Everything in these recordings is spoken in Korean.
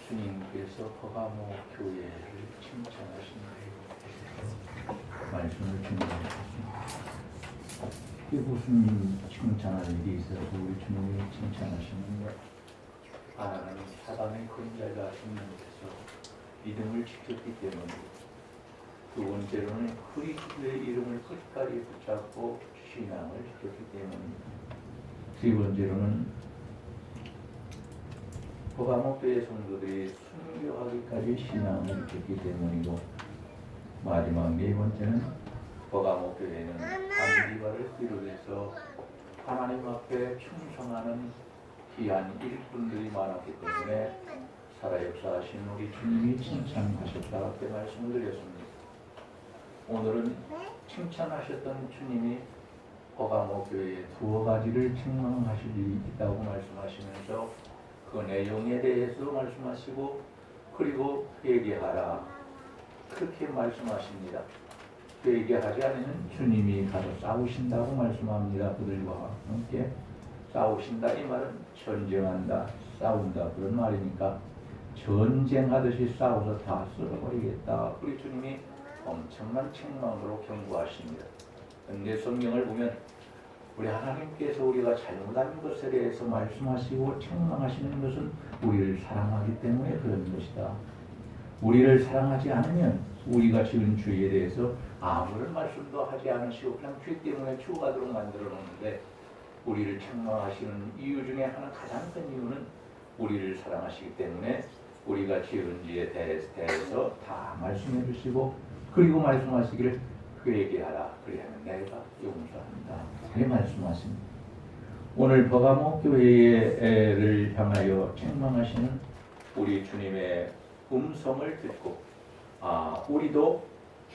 주님께서 허가모 교회를 칭찬하신 말씀을 준비하셨습니다. 이게 무슨 칭찬할 일이 있어서 우리 주님이 칭찬하시는 것? 하나는 사단의 근자가 주님께서 믿음을 지켰기 때문에, 두 번째로는 그리스도의 이름을 끝까지 붙잡고 신앙을 지켰기 때문입니다. 세 번째로는 허가모교회 성도들이 순교하기까지 신앙을 지켰기 때문이고, 마지막 네 번째는 허가모교회는 단기발을 비롯해서 하나님 앞에 충성하는 귀한 일꾼들이 많았기 때문에 살아역사하신 우리 주님이 칭찬하셨다 이렇게 말씀을 드렸습니다. 오늘은 칭찬하셨던 주님이 허가모교회의 두어 가지를 책망하실 일이 있다고 말씀하시면서 그 내용에 대해서 말씀하시고, 그리고 회개하라 그렇게 말씀하십니다. 회개하지 않으면 주님이 가서 싸우신다고 말씀합니다. 그들과 함께 싸우신다, 이 말은 전쟁한다, 싸운다 그런 말이니까 전쟁하듯이 싸워서 다 쓸어버리겠다, 우리 주님이 엄청난 책망으로 경고하십니다. 근데 성경을 보면 우리 하나님께서 우리가 잘못한 것에 대해서 말씀하시고 책망하시는 것은 우리를 사랑하기 때문에 그런 것이다. 우리를 사랑하지 않으면 우리가 지은 죄에 대해서 아무런 말씀도 하지 않으시고 그냥 죄 때문에 죽어가도록 만들어 놓는데, 우리를 책망하시는 이유 중에 하나, 가장 큰 이유는 우리를 사랑하시기 때문에 우리가 지은 죄에 대해서 다 말씀해 주시고, 그리고 말씀하시기를 회개하라, 그리하면 내가 용서한다 이렇게 말씀하십니다. 오늘 버가모 교회를 향하여 책망하시는 우리 주님의 음성을 듣고, 우리도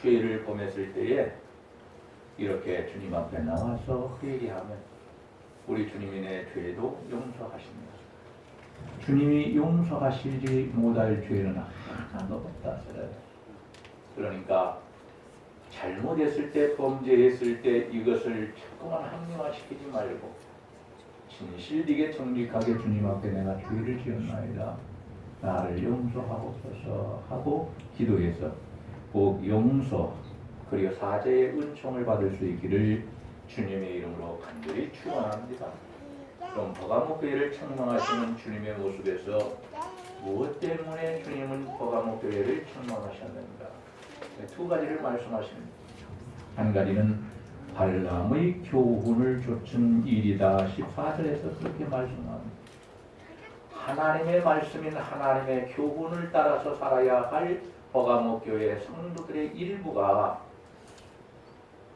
죄를 범했을 때에 이렇게 주님 앞에 나와서 회개하면 우리 주님이 내 죄도 용서하십니다. 주님이 용서하시지 못할 죄는 하나도 없다. 그러니까 잘못했을 때, 범죄했을 때 이것을 자꾸만 합리화시키지 말고 진실되게 정직하게 주님 앞에 내가 죄를 지었나이다, 나를 용서하옵소서 하고 기도해서 꼭 용서 그리고 사죄의 은총을 받을 수 있기를 주님의 이름으로 간절히 축원합니다. 그럼 버가모교회를 책망하시는 주님의 모습에서 무엇 때문에 주님은 버가모교회를 책망하셨는가? 두 가지를 말씀하십니다. 한 가지는 발람의 교훈을 좇은 일이다. 14절에서 그렇게 말씀합니다. 하나님의 말씀인 하나님의 교훈을 따라서 살아야 할 버가모교회 성도들의 일부가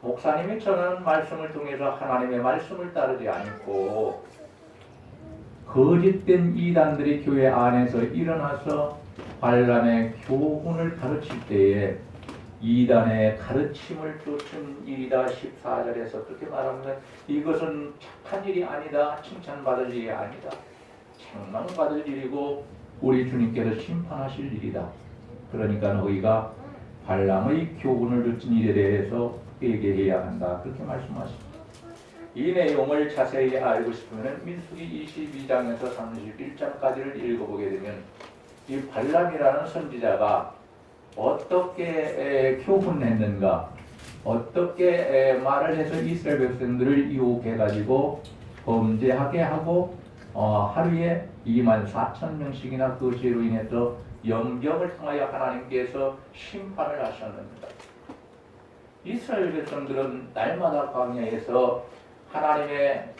목사님이 전하는 말씀을 통해서 하나님의 말씀을 따르지 않고 거짓된 이단들이 교회 안에서 일어나서 발람의 교훈을 가르칠 때에 이단의 가르침을 쫓은 일이다. 14절에서 그렇게 말합니다. 이것은 착한 일이 아니다, 칭찬받을 일이 아니다, 책망받을 일이고 우리 주님께서 심판하실 일이다. 그러니까 너희가 발람의 교훈을 좇은 일에 대해서 회개해야 한다, 그렇게 말씀하십니다. 이 내용을 자세히 알고 싶으면 민수기 22장에서 31장까지를 읽어보게 되면 이 발람이라는 선지자가 어떻게 교훈했는가, 어떻게 말을 해서 이스라엘 백성들을 유혹해가지고 범죄하게 하고 하루에 24,000명씩이나 그 죄로 인해서 영적을 통하여 하나님께서 심판을 하셨습니다. 이스라엘 백성들은 날마다 광야에서 하나님의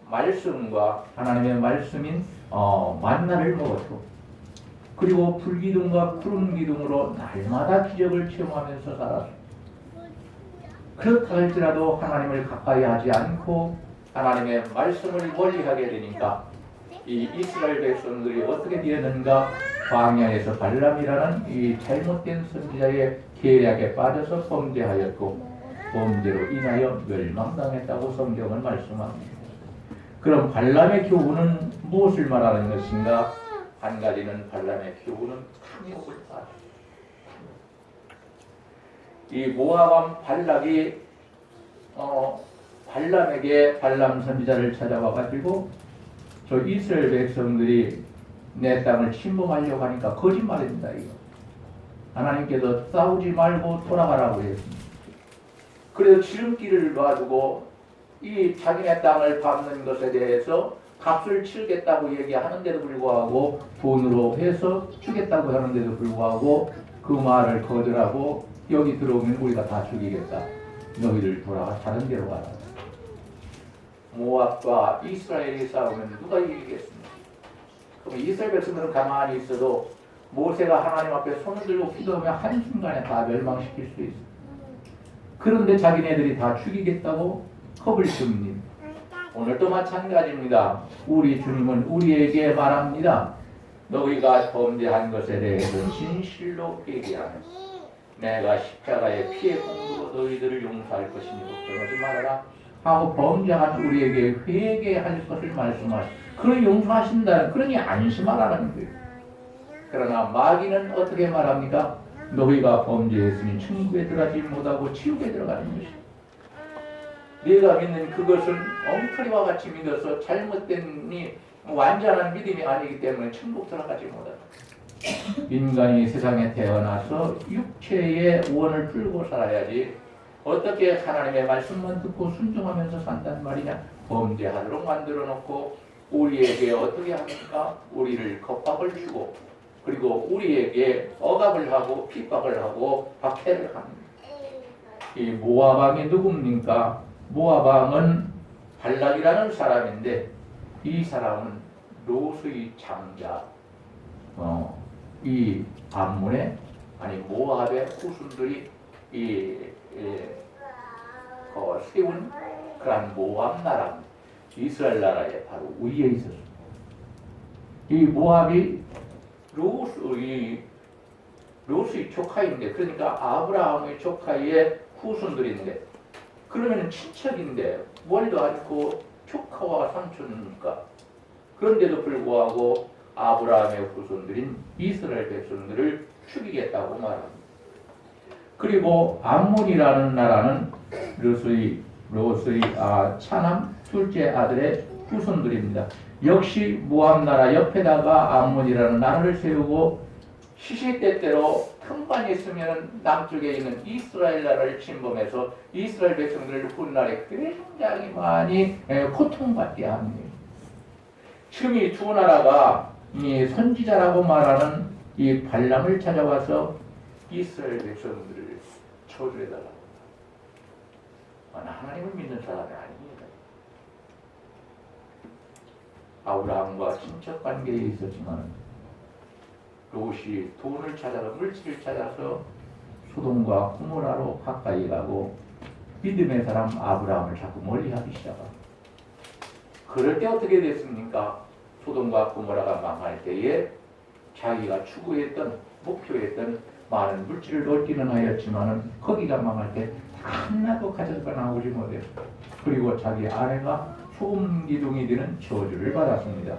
말씀과 하나님의 말씀인 만나를 먹었고, 그리고 불기둥과 구름기둥으로 날마다 기적을 체험하면서 살았습니다. 그렇다 할지라도 하나님을 가까이 하지 않고 하나님의 말씀을 멀리하게 되니까 이 이스라엘 백성들이 어떻게 되었는가, 광야에서 발람이라는 이 잘못된 선지자의 계략에 빠져서 범죄하였고 범죄로 인하여 멸망당했다고 성경은 말씀합니다. 그럼 발람의 교훈은 무엇을 말하는 것인가? 한 가지는 발람의 교훈은 탐욕을 말합니다. 이 모압왕 발락이 발람에게 발람 선지자를 찾아와 가지고 저 이스라엘 백성들이 내 땅을 침범하려고 하니까 거짓말입니다. 이거. 하나님께서 싸우지 말고 돌아가라고 했습니다. 그래서 지름길을 놔두고 이 자기네 땅을 밟는 것에 대해서 값을 치르겠다고 얘기하는데도 불구하고 돈으로 해서 주겠다고 하는데도 불구하고 그 말을 거절하고 여기 들어오면 우리가 다 죽이겠다. 너희들 돌아가 다른 데로 가라. 모압과 이스라엘이 싸우면 누가 이기겠습니까? 그럼 이스라엘 백성들은 가만히 있어도 모세가 하나님 앞에 손을 들고 기도하면 한순간에 다 멸망시킬 수 있어요. 그런데 자기네들이 다 죽이겠다고 겁을 줍니다. 오늘도 마찬가지입니다. 우리 주님은 우리에게 말합니다. 너희가 범죄한 것에 대해서 진실로 회개하며 내가 십자가의 피의 공로로 너희들을 용서할 것이니 걱정하지 말아라 하고 범죄한 우리에게 회개할 것을 말씀하시. 그러니 용서하신다는, 그러니 안심하라는 거예요. 그러나 마귀는 어떻게 말합니까? 너희가 범죄했으니 천국에 들어가지 못하고 지옥에 들어가는 것이다. 네가 믿는 그것은 엉터리와 같이 믿어서 잘못된 완전한 믿음이 아니기 때문에 천국 들어가지 못한다. 인간이 세상에 태어나서 육체의 원을 풀고 살아야지 어떻게 하나님의 말씀만 듣고 순종하면서 산단 말이냐. 범죄하도록 만들어 놓고 우리에게 어떻게 합니까? 우리를 겁박을 주고 그리고 우리에게 억압을 하고 핍박을 하고 박해를 합니다. 이 모압왕이 누굽니까? 모압왕은 발락이라는 사람인데 이 사람은 롯의 장자, 이 암몬의 아니 모압의 후손들이 세운 그러한 모압 나라, 이스라엘 나라의 바로 위에 있었습니다. 이 모압이 롯의 조카인데, 그러니까 아브라함의 조카의 후손들인데, 그러면 친척인데 멀도 않고 조카와 삼촌이니까. 그런데도 불구하고 아브라함의 후손들인 이스라엘 백성들을 죽이겠다고 말합니다. 그리고 암몬이라는 나라는 롯의 차남 둘째 아들의 후손들입니다. 역시 모압 나라 옆에다가 암몬이라는 나라를 세우고 시시때때로 틈만 있으면 남쪽에 있는 이스라엘 나라를 침범해서 이스라엘 백성들을 훗날에 굉장히 많이 고통받게 합니다. 지금 이 두 나라가 이 선지자라고 말하는 이 발람을 찾아와서 이스라엘 백성들을 저주해달라고. 하나님을 믿는 사람이 아닙니다. 아브라함과 친척 관계에 있었지만 롯이 돈을 찾아서 물질을 찾아서 소돔과 고모라로 가까이 가고 믿음의 사람 아브라함을 자꾸 멀리하기 시작합니다. 그럴 때 어떻게 됐습니까? 소돔과 고모라가 망할 때에 자기가 추구했던 목표했던 많은 물질을 얻기는 하였지만 거기가 망할 때 하나도 가져가 나오지 못했어요. 그리고 자기 아내가 소금 기둥이 되는 저주를 받았습니다.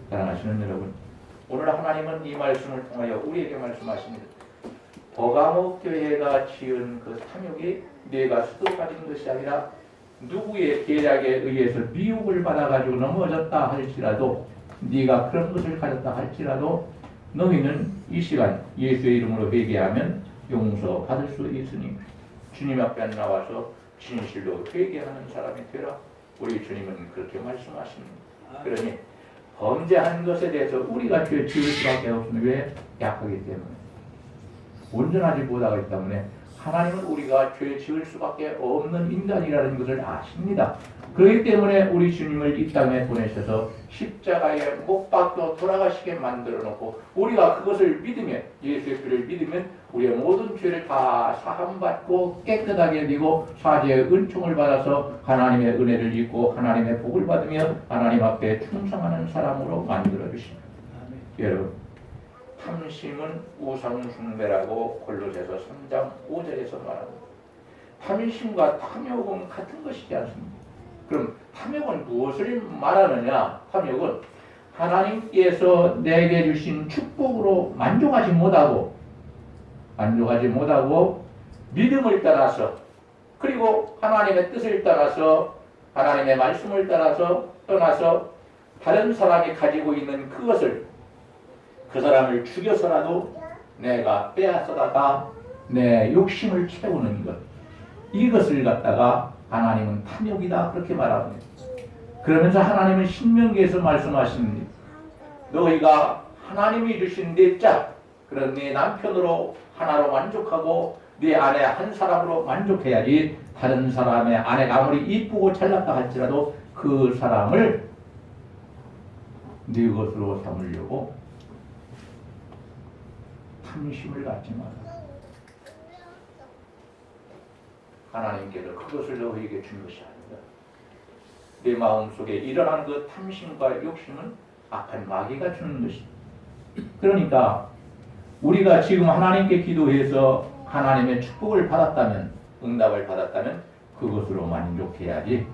사랑하시는 여러분, 오늘 하나님은 이 말씀을 통하여 우리에게 말씀하십니다. 버가목 교회가 지은 그 탐욕이 네가 수도 가진 것이 아니라 누구의 계략에 의해서 미혹을 받아가지고 넘어졌다 할지라도, 네가 그런 것을 가졌다 할지라도 너희는 이 시간 예수의 이름으로 회개하면 용서받을 수 있으니 주님 앞에 나와서 진실로 회개하는 사람이 되라. 우리 주님은 그렇게 말씀하십니다. 그러니 범죄한 것에 대해서 우리가 죄 지을 수밖에 없으면 왜? 약하기 때문에, 온전하지 못하기 때문에 하나님은 우리가 죄 지을 수밖에 없는 인간이라는 것을 아십니다. 그렇기 때문에 우리 주님을 이 땅에 보내셔서 십자가에 못 박혀 돌아가시게 만들어 놓고 우리가 그것을 믿으면, 예수의 피를 믿으면 우리의 모든 죄를 다 사함받고 깨끗하게 되고 사죄의 은총을 받아서 하나님의 은혜를 입고 하나님의 복을 받으며 하나님 앞에 충성하는 사람으로 만들어 주십니다. 여러분, 탐심은 우상숭배라고 골로새서 3장 5절에서 말합니다. 탐심과 탐욕은 같은 것이지 않습니까? 그럼 탐욕은 무엇을 말하느냐? 탐욕은 하나님께서 내게 주신 축복으로 만족하지 못하고 믿음을 따라서, 그리고 하나님의 뜻을 따라서, 하나님의 말씀을 따라서 떠나서 다른 사람이 가지고 있는 그것을 그 사람을 죽여서라도 내가 빼앗아다가 내 욕심을 채우는 것, 이것을 갖다가 하나님은 탐욕이다 그렇게 말합니다. 그러면서 하나님은 신명기에서 말씀하십니다. 너희가 하나님이 주신 네 짝, 그런 네 남편으로 하나로 만족하고 네 아내 한 사람으로 만족해야지 다른 사람의 아내가 아무리 이쁘고 잘났다 할지라도 그 사람을 네 것으로 삼으려고 탐심을 갖지 마라. 하나님께서 그것을 너희에게 준 것이 아니다. 내 마음속에 일어난 그 탐심과 욕심은 악한 마귀가 주는 것이다. 그러니까 우리가 지금 하나님께 기도해서 하나님의 축복을 받았다면, 응답을 받았다면 그것으로 만족해야지,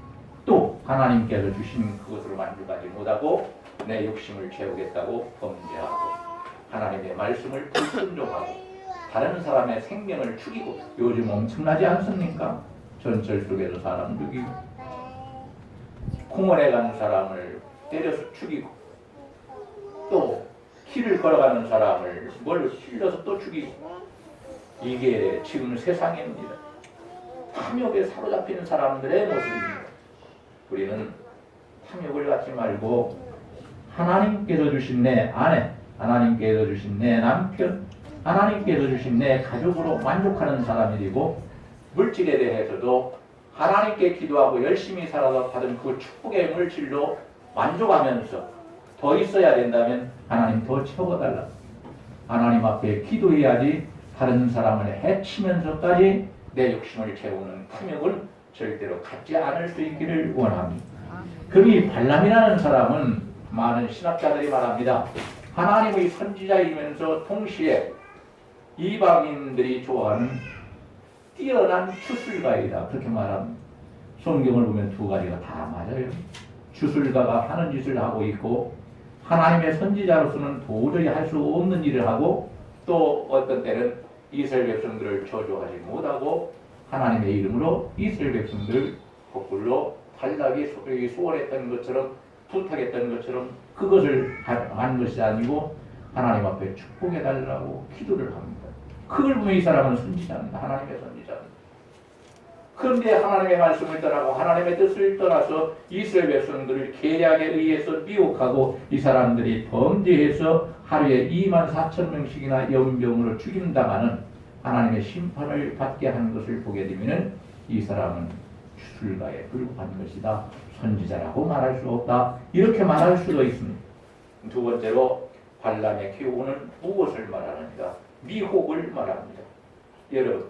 또 하나님께서 주신 그것으로 만족하지 못하고 내 욕심을 채우겠다고 범죄하고 하나님의 말씀을 불순종하고 다른 사람의 생명을 죽이고, 요즘 엄청나지 않습니까? 전철 속에서 사람 죽이고, 공원에 가는 사람을 때려서 죽이고, 또 길을 걸어가는 사람을 뭘 찔러서 또 죽이고, 이게 지금 세상입니다. 탐욕에 사로잡힌 사람들의 모습입니다. 우리는 탐욕을 갖지 말고 하나님께서 주신 내 아내, 하나님께서 주신 내 남편, 하나님께서 주신 내 가족으로 만족하는 사람이 되고, 물질에 대해서도 하나님께 기도하고 열심히 살아서 받은 그 축복의 물질로 만족하면서 더 있어야 된다면 하나님 더 채워달라. 하나님 앞에 기도해야지 다른 사람을 해치면서까지 내 욕심을 채우는 탐욕을 절대로 갖지 않을 수 있기를 원합니다. 그리 발람이라는 사람은 많은 신학자들이 말합니다. 하나님의 선지자이면서 동시에 이방인들이 좋아하는 뛰어난 주술가이다 그렇게 말합니다. 성경을 보면 두 가지가 다 맞아요. 주술가가 하는 짓을 하고 있고, 하나님의 선지자로서는 도저히 할 수 없는 일을 하고, 또 어떤 때는 이스라엘 백성들을 저주하지 못하고 하나님의 이름으로 이스라엘 백성들 거꾸로 탈락이 소원했던 것처럼, 부탁했던 것처럼 그것을 한 것이 아니고 하나님 앞에 축복해달라고 기도를 합니다. 그걸 보면 이 사람은 선지자입니다. 하나님의 선지자입니다. 그런데 하나님의 말씀을 떠나고 하나님의 뜻을 떠나서 이스라엘 백성들을 계략에 의해서 미혹하고 이 사람들이 범죄해서 하루에 24,000명씩이나 연병으로 죽임당하는 하나님의 심판을 받게 하는 것을 보게 되면 이 사람은 주술가에 불과한 것이다. 선지자라고 말할 수 없다. 이렇게 말할 수도 있습니다. 두 번째로 발람의 교훈은 무엇을 말하는가? 미혹을 말합니다. 여러분,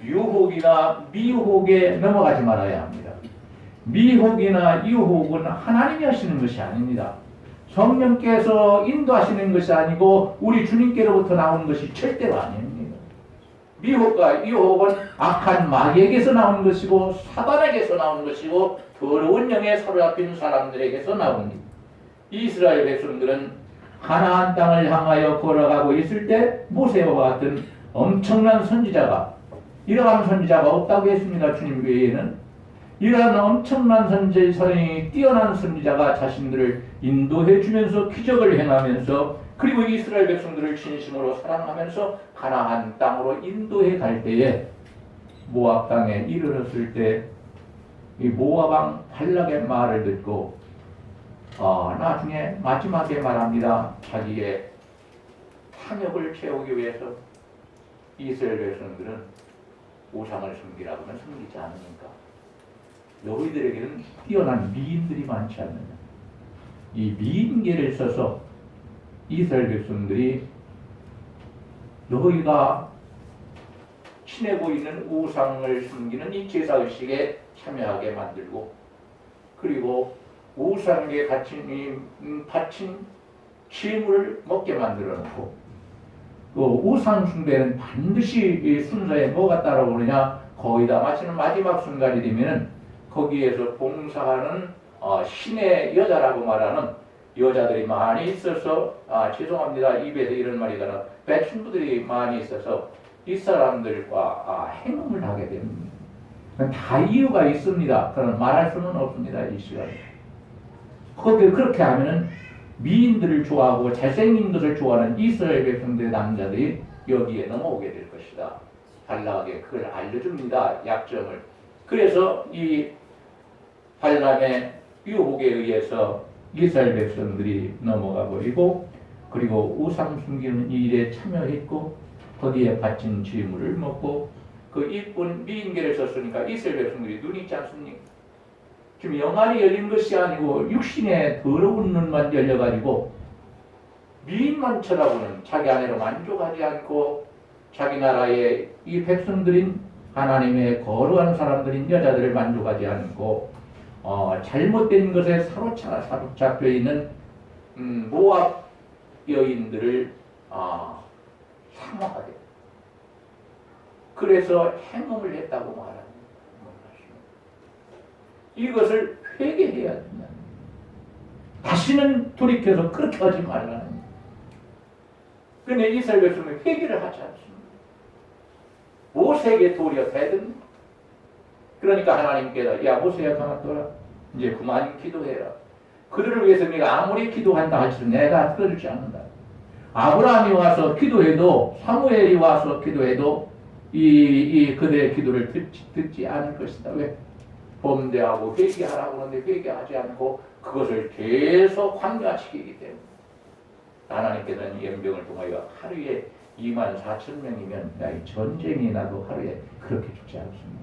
유혹이나 미혹에 넘어가지 말아야 합니다. 미혹이나 유혹은 하나님이 하시는 것이 아닙니다. 성령께서 인도하시는 것이 아니고 우리 주님께로부터 나오는 것이 절대로 아닙니다. 미혹과 유혹은 악한 마귀에게서 나오는 것이고 사단에게서 나오는 것이고 더러운 영에 사로잡힌 사람들에게서 나옵니다. 이스라엘 백성들은 가나안 땅을 향하여 걸어가고 있을 때 모세와 같은 엄청난 선지자가, 이러한 선지자가 없다고 했습니다. 주님 외에는. 이러한 엄청난 선지자의 뛰어난 선지자가 자신들을 인도해 주면서 기적을 행하면서, 그리고 이스라엘 백성들을 진심으로 사랑하면서 가나안 땅으로 인도해 갈 때에 모압 땅에 이르렀을 때 이 모압 왕 발락의 말을 듣고 나중에 마지막에 말합니다. 자기의 탐욕을 채우기 위해서 이스라엘 백성들은 우상을 섬기라고 하면 섬기지 않으니까 너희들에게는 뛰어난 미인들이 많지 않느냐. 이 미인계를 써서 이스라엘 백성들이 너희가 지내고 있는 우상을 섬기는 이 제사의식에 참여하게 만들고, 그리고 우상에 바친 재물을 먹게 만들어 놓고, 그 우상 숭배는 반드시 순서에 뭐가 따라오느냐, 거의 다 마치는 마지막 순간이 되면 거기에서 봉사하는 신의 여자라고 말하는 여자들이 많이 있어서, 죄송합니다, 입에서 이런 말이 나나, 배신부들이 많이 있어서 이 사람들과 행동을 하게 됩니다. 다 이유가 있습니다. 그러나 말할 수는 없습니다. 이 시간에. 그렇게 하면은 미인들을 좋아하고 잘생긴 것을 좋아하는 이스라엘 백성들의 남자들이 여기에 넘어오게 될 것이다. 발락에게 그걸 알려줍니다. 약점을. 그래서 이 발람의 유혹에 의해서 이스라엘 백성들이 넘어가 버리고 그리고 우상 숨기는 일에 참여했고 거기에 바친 질물을 먹고 그 이쁜 미인계를 썼으니까 이스라엘 백성들이 눈이 있지 않습니까? 지금 영안이 열린 것이 아니고 육신의 더러운 눈만 열려가지고 미인만 쳐다보는 자기 아내로 만족하지 않고 자기 나라의 이 백성들인 하나님의 거룩한 사람들인 여자들을 만족하지 않고 잘못된 것에 사로잡혀 있는 모압 여인들을 사모하게 그래서 행음을 했다고 말합니다. 이것을 회개해야 된다. 다시는 돌이켜서 그렇게 하지 말라는. 그런데 이스라엘 백성은 회개를 하지 않습니다. 모세에게 도리어 대든. 그러니까 하나님께서 야 모세야 가만둬라. 이제 그만 기도해라. 그들을 위해서 네가 아무리 기도한다 할지라도 내가 들어주지 않는다. 아브라함이 와서 기도해도 사무엘이 와서 기도해도 이 그들의 기도를 듣지 않을 것이다. 왜? 범죄하고 회개하라고 하는데 회개하지 않고 그것을 계속 황폐화시키기 때문에 하나님께서는 연병을 통하여 하루에 24,000명이면 야, 이 전쟁이 나도 하루에 그렇게 죽지 않습니다.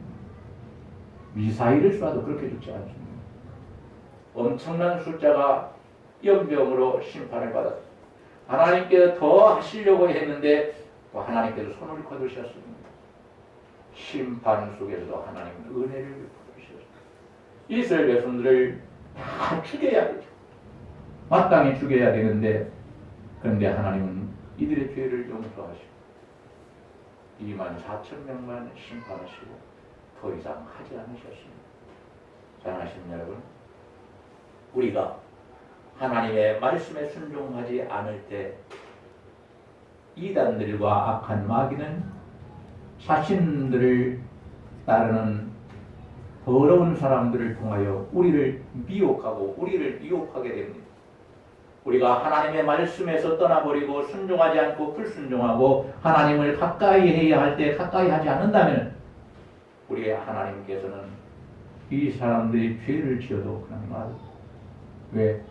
미사일을 쏴도 그렇게 죽지 않습니다. 엄청난 숫자가 연병으로 심판을 받았습니다. 하나님께서 더 하시려고 했는데 또 하나님께서 손을 거두셨습니다. 심판 속에서도 하나님은 은혜를 베푸셨습니다. 이스라엘 백성들을 다 죽여야 되죠. 마땅히 죽여야 되는데 그런데 하나님은 이들의 죄를 용서하시고 24,000명만 심판하시고 더 이상 하지 않으셨습니다. 사랑하시는 여러분, 우리가 하나님의 말씀에 순종하지 않을 때 이단들과 악한 마귀는 자신들을 따르는 더러운 사람들을 통하여 우리를 미혹하고 우리를 유혹하게 됩니다. 우리가 하나님의 말씀에서 떠나버리고 순종하지 않고 불순종하고 하나님을 가까이 해야 할 때 가까이 하지 않는다면 우리의 하나님께서는 이 사람들이 죄를 지어도 그냥 놔둬. 왜?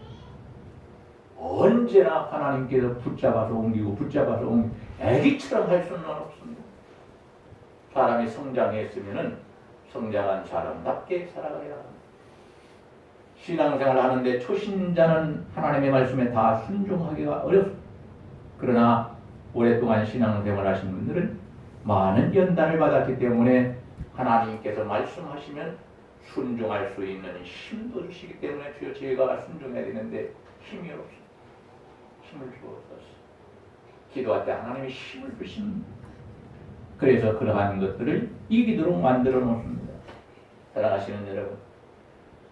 언제나 하나님께서 붙잡아서 옮기고 애기처럼 할 수는 없습니다. 사람이 성장했으면 성장한 사람답게 살아가야 합니다. 신앙생활을 하는데 초신자는 하나님의 말씀에 다 순종하기가 어렵습니다. 그러나 오랫동안 신앙생활을 하신 분들은 많은 연단을 받았기 때문에 하나님께서 말씀하시면 순종할 수 있는 힘도 주시기 때문에 주여 제가 순종해야 되는데 힘이 없습니다. 힘을 주옵소서. 기도할 때 하나님이 힘을 주십니다. 그래서 그러한 것들을 이기도록 만들어 놓습니다. 사랑하시는 여러분,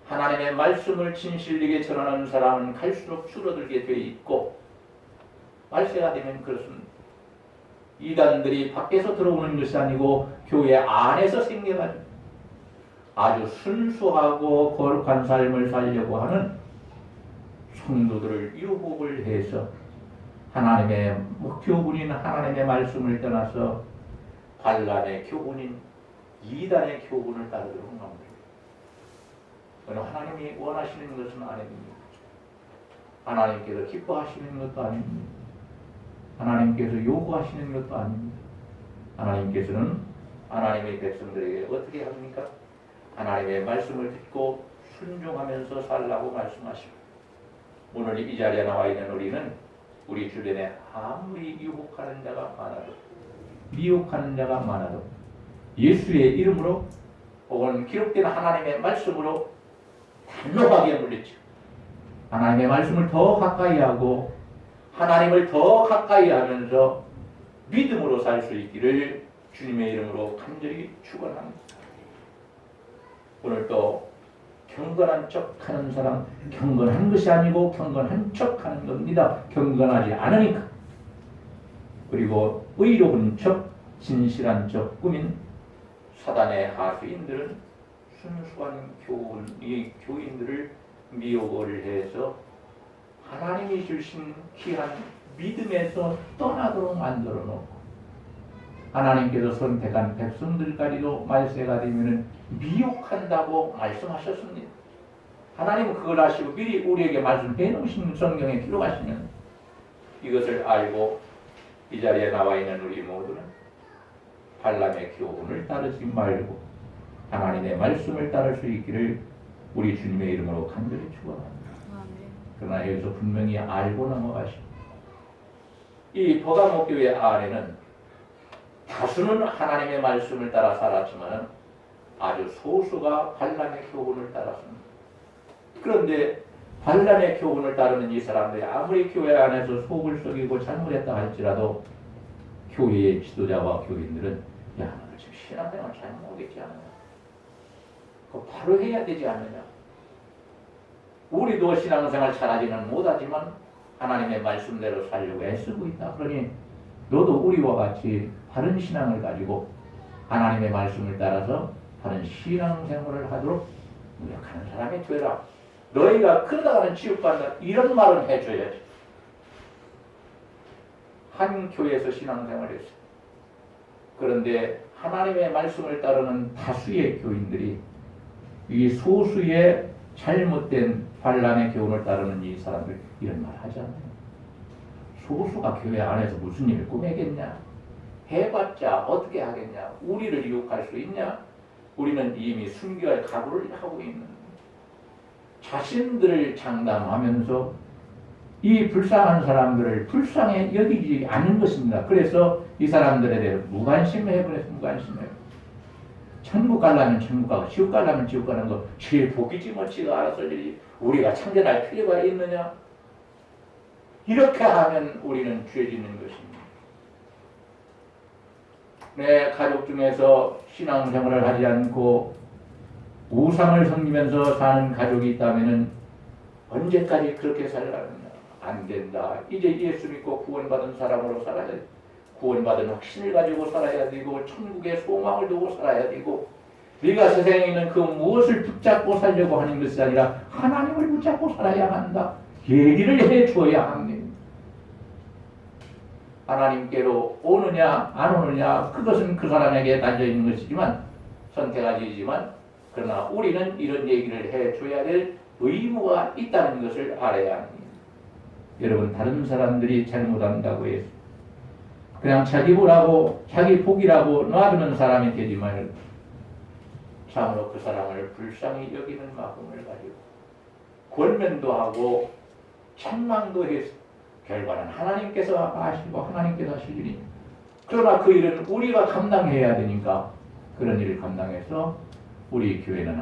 하나님의 말씀을 진실되게 전하는 사람은 갈수록 줄어들게 돼 있고 말세가 되면 그렇습니다. 이단들이 밖에서 들어오는 것이 아니고 교회 안에서 생겨가지고 아주 순수하고 거룩한 삶을 살려고 하는 성도들을 유혹을 해서 하나님의 교훈인 하나님의 말씀을 떠나서 발람의 교훈인 이단의 교훈을 따르도록 만듭니다. 하나님이 원하시는 것은 아닙니다. 하나님께서 기뻐하시는 것도 아닙니다. 하나님께서 요구하시는 것도 아닙니다. 하나님께서는 하나님의 백성들에게 어떻게 합니까? 하나님의 말씀을 듣고 순종하면서 살라고 말씀하시고 오늘 이 자리에 나와 있는 우리는 우리 주변에 아무리 유혹하는 자가 많아도 미혹하는 자가 많아도 예수의 이름으로 혹은 기록된 하나님의 말씀으로 단호하게 물리쳐 하나님의 말씀을 더 가까이 하고 하나님을 더 가까이 하면서 믿음으로 살 수 있기를 주님의 이름으로 간절히 축원합니다. 오늘 또 경건한 척하는 사람, 경건한 것이 아니고 경건한 척하는 겁니다. 경건하지 않으니까. 그리고 의로운 척, 진실한 척 꾸민 사단의 하수인들은 순수한 교인들을 미혹을 해서 하나님이 주신 귀한 믿음에서 떠나도록 만들어 놓고 하나님께서 선택한 백성들까지도 말세가 되면 미혹한다고 말씀하셨습니다. 하나님은 그걸 아시고 미리 우리에게 말씀해 놓으신 성경에 기록하시면 이것을 알고 이 자리에 나와 있는 우리 모두는 발람의 교훈을 따르지 말고 하나님의 말씀을 따를 수 있기를 우리 주님의 이름으로 간절히 축원합니다. 그러나 여기서 분명히 알고 넘어가시고 이 버가모 교회 안에는 다수는 하나님의 말씀을 따라 살았지만 아주 소수가 발람의 교훈을 따랐습니다. 그런데 발람의 교훈을 따르는 이 사람들이 아무리 교회 안에서 속을 썩이고 잘못했다 할지라도 교회의 지도자와 교인들은 야, 너 지금 신앙생활 잘못하겠지 않느냐? 그거 바로 해야 되지 않느냐? 우리도 신앙생활 잘하지는 못하지만 하나님의 말씀대로 살려고 애쓰고 있다. 그러니 너도 우리와 같이 바른 신앙을 가지고 하나님의 말씀을 따라서 바른 신앙생활을 하도록 노력하는 사람이 되라. 너희가 그러다가는 지옥간다. 이런 말은 해줘야지. 한 교회에서 신앙생활을 했어요. 그런데 하나님의 말씀을 따르는 다수의 교인들이 이 소수의 잘못된 발람의 교훈을 따르는 이 사람들 이런 말 하지 않나요? 소수가 교회 안에서 무슨 일을 꾸매겠냐? 해봤자 어떻게 하겠냐? 우리를 유혹할 수 있냐? 우리는 이미 순교할 각오를 하고 있는 자신들을 장담하면서 이 불쌍한 사람들을 불쌍히 여기지 않는 것입니다. 그래서 이 사람들에 대해서 무관심해버려서 무관심해요. 천국 가려면 천국 가고 지옥 가려면 지옥 가는 거 제일 복이지 뭐 지가 알아서 우리가 참견할 필요가 있느냐? 이렇게 하면 우리는 죄 짓는 것입니다. 내 가족 중에서 신앙생활을 하지 않고 우상을 섬기면서 사는 가족이 있다면 언제까지 그렇게 살라느냐? 안 된다. 이제 예수 믿고 구원받은 사람으로 살아야 돼. 구원받은 확신을 가지고 살아야 되고 천국의 소망을 두고 살아야 되고 네가 세상에 있는 그 무엇을 붙잡고 살려고 하는 것이 아니라 하나님을 붙잡고 살아야 한다. 얘기를 해줘야 합니다. 하나님께로 오느냐 안 오느냐 그것은 그 사람에게 달려있는 것이지만 선택하지만 그러나 우리는 이런 얘기를 해줘야 될 의무가 있다는 것을 알아야 합니다. 여러분 다른 사람들이 잘못한다고 해서 그냥 자기 보라고 자기 복이라고 놔두는 사람이 되지 말고 참으로 그 사람을 불쌍히 여기는 마음을 가지고 권면도 하고 책망도 해서 결과는 하나님께서 아시고 하나님께서 하시리니 그러나 그 일은 우리가 감당해야 되니까 그런 일을 감당해서 우리 교회는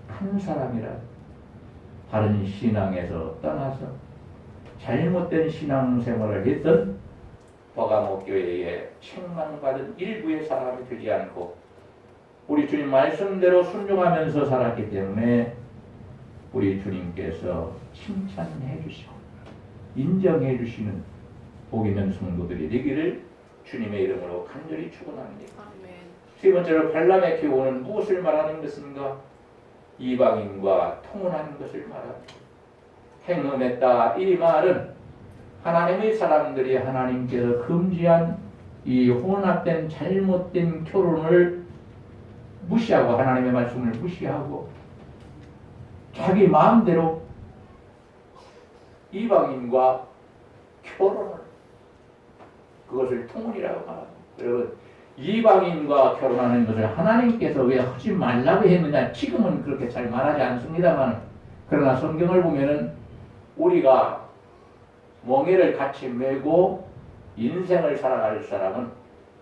한 사람이라 다른 신앙에서 떠나서 잘못된 신앙생활을 했던 버가모 교회에 책망받은 일부의 사람이 되지 않고 우리 주님 말씀대로 순종하면서 살았기 때문에 우리 주님께서 칭찬해 주시고 인정해 주시는 복 있는 성도들이 되기를 주님의 이름으로 간절히 축원합니다. 세 번째로 발람의 교훈은 무엇을 말하는 것인가? 이방인과 통혼하는 것을 말합니다. 행음했다. 이 말은 하나님의 사람들이 하나님께서 금지한 이 혼합된 잘못된 결혼을 무시하고 하나님의 말씀을 무시하고 자기 마음대로 이방인과 결혼을 그것을 통혼이라고 말합니다. 여러분 이방인과 결혼하는 것을 하나님께서 왜 하지 말라고 했느냐 지금은 그렇게 잘 말하지 않습니다만 그러나 성경을 보면은 우리가 멍에를 같이 메고 인생을 살아갈 사람은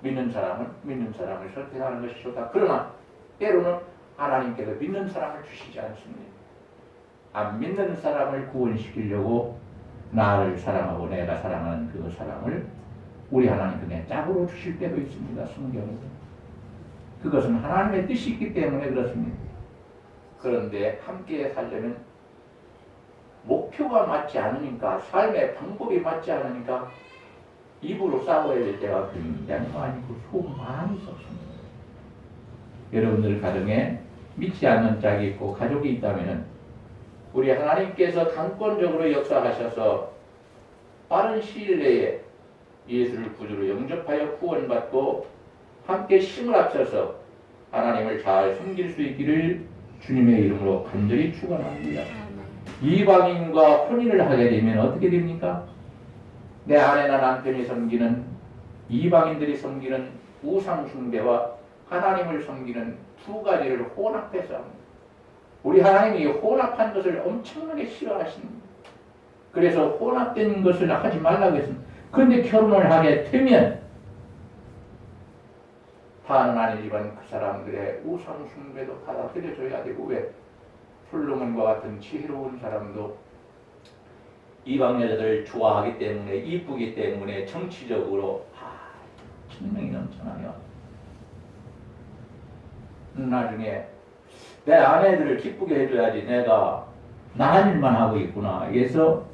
믿는 사람을 선택하는 것이 좋다. 그러나 때로는 하나님께서 믿는 사람을 주시지 않습니다. 안 믿는 사람을 구원시키려고 나를 사랑하고 내가 사랑하는 그 사람을 우리 하나님께 짝으로 주실 때도 있습니다. 성경에서. 그것은 하나님의 뜻이 있기 때문에 그렇습니다. 그런데 함께 살려면 목표가 맞지 않으니까 삶의 방법이 맞지 않으니까 입으로 싸워야 될 때가 굉장히 많고 속 많이 썩습니다. 여러분들 가정에 믿지 않는 짝이 있고 가족이 있다면 우리 하나님께서 강권적으로 역사하셔서 빠른 시일 내에 예수를 구주로 영접하여 구원받고 함께 힘을 합쳐서 하나님을 잘 섬길 수 있기를 주님의 이름으로 간절히 축원합니다. 이방인과 혼인을 하게 되면 어떻게 됩니까? 내 아내나 남편이 섬기는 이방인들이 섬기는 우상 숭배와 하나님을 섬기는 두 가지를 혼합해서 합니다. 우리 하나님이 혼합한 것을 엄청나게 싫어하십니다. 그래서 혼합된 것을 하지 말라고 했습니다. 그런데 결혼을 하게 되면 다는 아니지만 그 사람들의 우상 숭배도 받아들여줘야 되고, 왜? 솔로몬과 같은 지혜로운 사람도 이방 여자들 좋아하기 때문에, 이쁘기 때문에 정치적으로 천명이 넘쳐나요. 나중에 내 아내들을 기쁘게 해줘야지 내가 나한 일만 하고 있구나 해서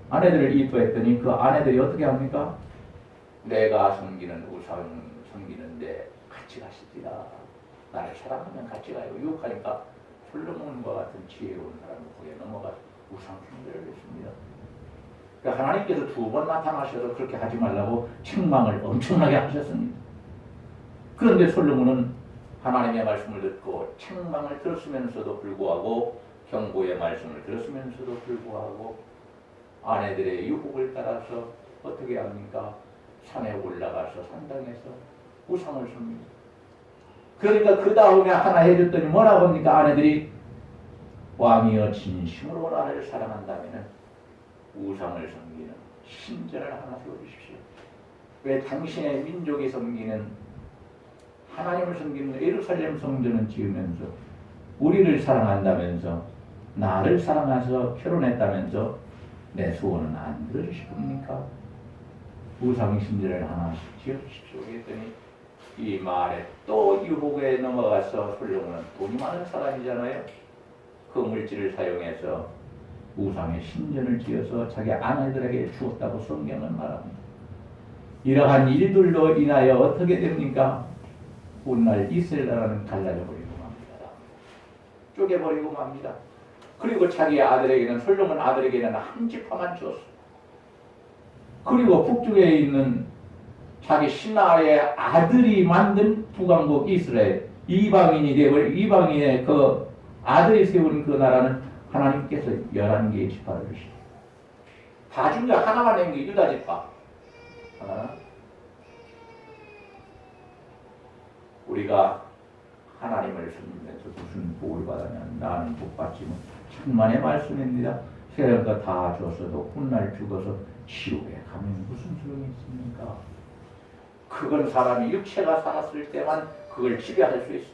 아내들을 이뻐했더니 그 아내들이 어떻게 합니까? 내가 섬기는 우상 섬기는데 같이 가시리라. 나를 사랑하면 같이 가요. 유혹하니까 솔로몬과 같은 지혜로운 사람은 거기에 넘어가 우상 숭배를 했습니다. 그러니까 하나님께서 두 번 나타나셔서 그렇게 하지 말라고 책망을 엄청나게 하셨습니다. 그런데 솔로몬은 하나님의 말씀을 듣고 책망을 들었으면서도 불구하고, 경고의 말씀을 들었으면서도 불구하고 아내들의 유혹을 따라서 어떻게 합니까? 산에 올라가서 산당에서 우상을 섬깁니다. 그러니까 그 다음에 하나 해줬더니 뭐라고 합니까? 아내들이 왕이여 진심으로 나를 사랑한다면 우상을 섬기는 신전을 하나 세워주십시오. 왜 당신의 민족이 섬기는 하나님을 섬기는 예루살렘 성전을 지으면서 우리를 사랑한다면서 나를 사랑해서 결혼했다면서 내 소원은 안 들어주실 겁니까? 우상 신전을 하나 지어주십시오. 그랬더니 이 말에 또 유혹에 넘어가서 솔로몬은 돈이 많은 사람이잖아요. 그 물질을 사용해서 우상의 신전을 지어서 자기 아내들에게 주었다고 성경은 말합니다. 이러한 일들로 인하여 어떻게 됩니까? 오늘날 이스라엘 나라는 갈라져 버리고 맙니다. 쪼개버리고 맙니다. 그리고 자기 아들에게는, 솔로몬 아들에게는 한 지파만 주었어. 그리고 북쪽에 있는 자기 신하의 아들이 만든 북왕국 이스라엘, 이방인이 되어버린 이방인의 그 아들이 세운 그 나라는 하나님께서 11개의 지파를 주시고, 다 중에 하나만 낸 게 유다 지파. 우리가 하나님을 섬기면서 무슨 복을 받았냐면, 나는 복 받지 못. 천만의 말씀입니다. 세상과 다 줬어도 훗날 죽어서 지옥에 가면 무슨 소용이 있습니까? 그건 사람이 육체가 살았을 때만 그걸 지배할 수 있어.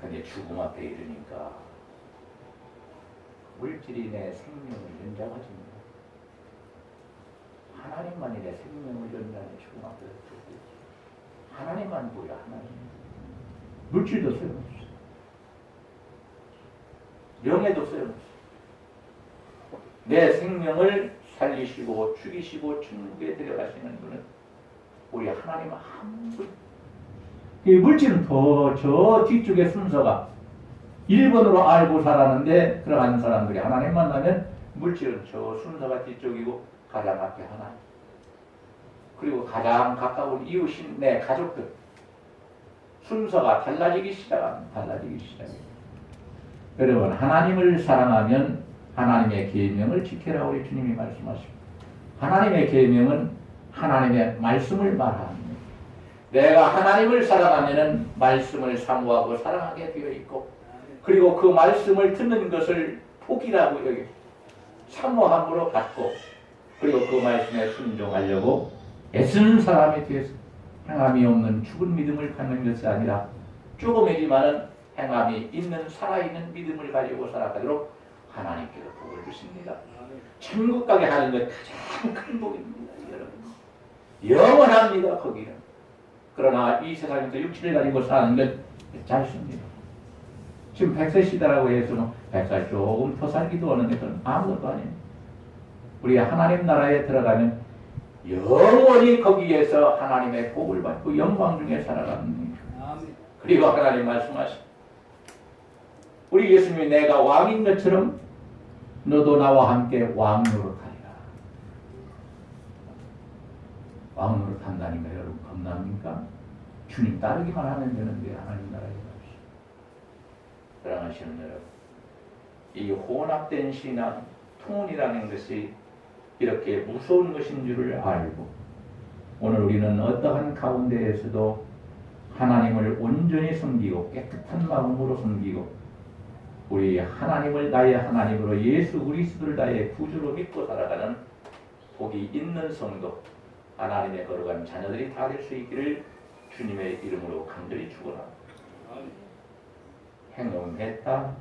근데 죽음 앞에 이르니까 물질이 내 생명을 연장하십니다. 하나님만이 내 생명을 연장해 죽음 앞에 있지. 하나님만 보여. 하나님. 물질도 소용없어. 명예도 소용없어. 내 생명을 살리시고 죽이시고 천국에 데려가시는 분은 우리 하나님 한 분. 이 물질은 더 저 뒤쪽에 순서가 1번으로 알고 살았는데, 그러한 사람들이 하나님 만나면 물질은 저 순서가 뒤쪽이고 가장 앞에 하나님, 그리고 가장 가까운 이웃인 내 가족들, 순서가 달라지기 시작합니다. 여러분, 하나님을 사랑하면 하나님의 계명을 지켜라. 우리 주님이 말씀하십니다. 하나님의 계명은 하나님의 말씀을 말합니다. 내가 하나님을 사랑하면 말씀을 사모하고 사랑하게 되어 있고, 그리고 그 말씀을 듣는 것을 복이라고 여기 사모함으로 받고, 그리고 그 말씀에 순종하려고 애쓰는 사람이 되어서 행함이 없는 죽은 믿음을 갖는 것이 아니라 조금이지만은 행함이 있는 살아있는 믿음을 가지고 살아가도록 하나님께서 복을 주십니다. 천국 가게 하는 것 가장 큰 복입니다. 여러분, 영원합니다. 거기는. 그러나 이 세상에서 육체를 가지고 사는 것 짧습니다. 지금 100세 시대라고 해서 100살 조금 더 살기도 하는데 그건 아무것도 아니에요. 우리 하나님 나라에 들어가면 영원히 거기에서 하나님의 복을 받고 영광 중에 살아갑니다. 그리고 하나님 말씀하십니다. 우리 예수님이 내가 왕인 것처럼 너도 나와 함께 왕노릇하리라. 왕노릇한다니까 여러분 겁납니까? 주님 따르기만 하면 되는데 하나님 나라에 갑시다. 사랑하시는 여러분, 이 혼합된 신앙, 통혼이라는 것이 이렇게 무서운 것인 줄을 알고 오늘 우리는 어떠한 가운데에서도 하나님을 온전히 섬기고 깨끗한 마음으로 섬기고 우리 하나님을 나의 하나님으로 예수 그리스도를 나의 구주로 믿고 살아가는 복이 있는 성도, 하나님의 거룩한 자녀들이 다 될 수 있기를 주님의 이름으로 간절히 축원합니다. 행음했다.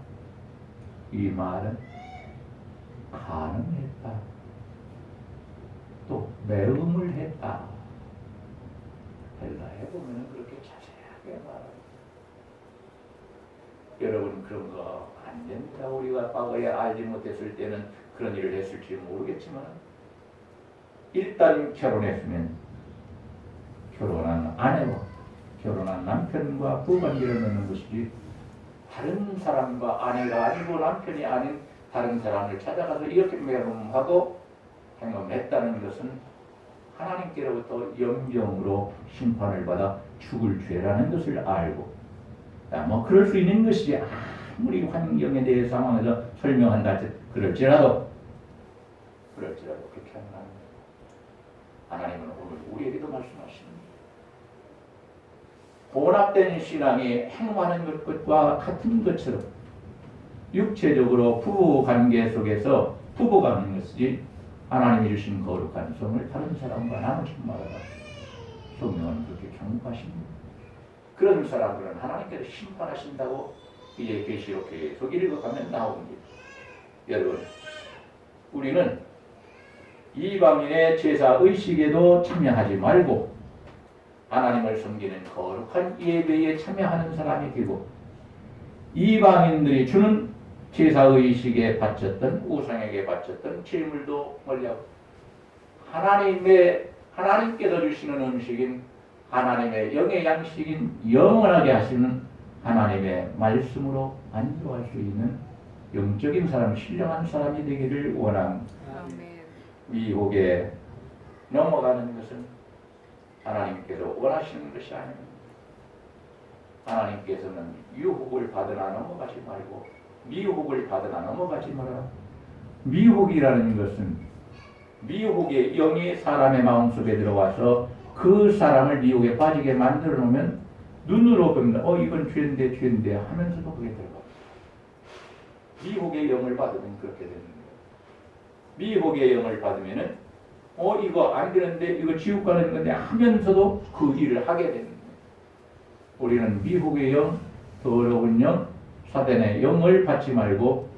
이 말은 가늠했다. 또 매음을 했다. 헬라에 보면 그렇게 자세하게 말합니다. 여러분 그런 거 안 됩니다. 우리가 과거에 알지 못했을 때는 그런 일을 했을지 모르겠지만 일단 결혼했으면 결혼한 아내와 결혼한 남편과 부관계를 맺는 것이지 다른 사람과 아내가 아니고 남편이 아닌 다른 사람을 찾아가서 이렇게 매음하고 행음했다는 것은 하나님께로부터 염병으로 심판을 받아 죽을 죄라는 것을 알고 뭐 그럴 수 있는 것이지 아무리 환경에 대해 상황에서 설명한다 그럴지라도 그렇게 하면 안 됩니다. 하나님은 오늘 우리에게도 말씀하십니다. 혼합된 신앙이 행하는 것과 같은 것처럼 육체적으로 부부 관계 속에서 부부가 하는 것이지 하나님이 주신 거룩한 성을 다른 사람과 나누지 말아라. 성경은 그렇게 경고하십니다. 그런 사람들은 하나님께서 심판하신다고 이제 계시록 계속 읽어가면 나옵니다. 여러분, 우리는 이방인의 제사 의식에도 참여하지 말고 하나님을 섬기는 거룩한 예배에 참여하는 사람이 되고 이방인들이 주는 제사 의식에 바쳤던 우상에게 바쳤던 제물도 멀리하고 하나님께서 주시는 음식인 하나님의 영의 양식인 영원하게 하시는 하나님의 말씀으로 안주할 수 있는 영적인 사람, 신령한 사람이 되기를 원합니다. 미혹에 넘어가는 것은 하나님께서 원하시는 것이 아닙니다. 하나님께서는 유혹을 받으나 넘어가지 말고 미혹을 받으나 넘어가지 마라. 미혹이라는 것은 미혹의 영이 사람의 마음속에 들어와서 그 사람을 미혹에 빠지게 만들어 놓으면 눈으로 봅니다. 이건 죄인데 하면서도 그게 들어가. 미혹의 영을 받으면 그렇게 되는 거예요. 미혹의 영을 받으면은 이거 안 되는데 이거 지옥 가는 건데 하면서도 그 일을 하게 되는 거예요. 우리는 미혹의 영, 더러운 영, 사단의 영을 받지 말고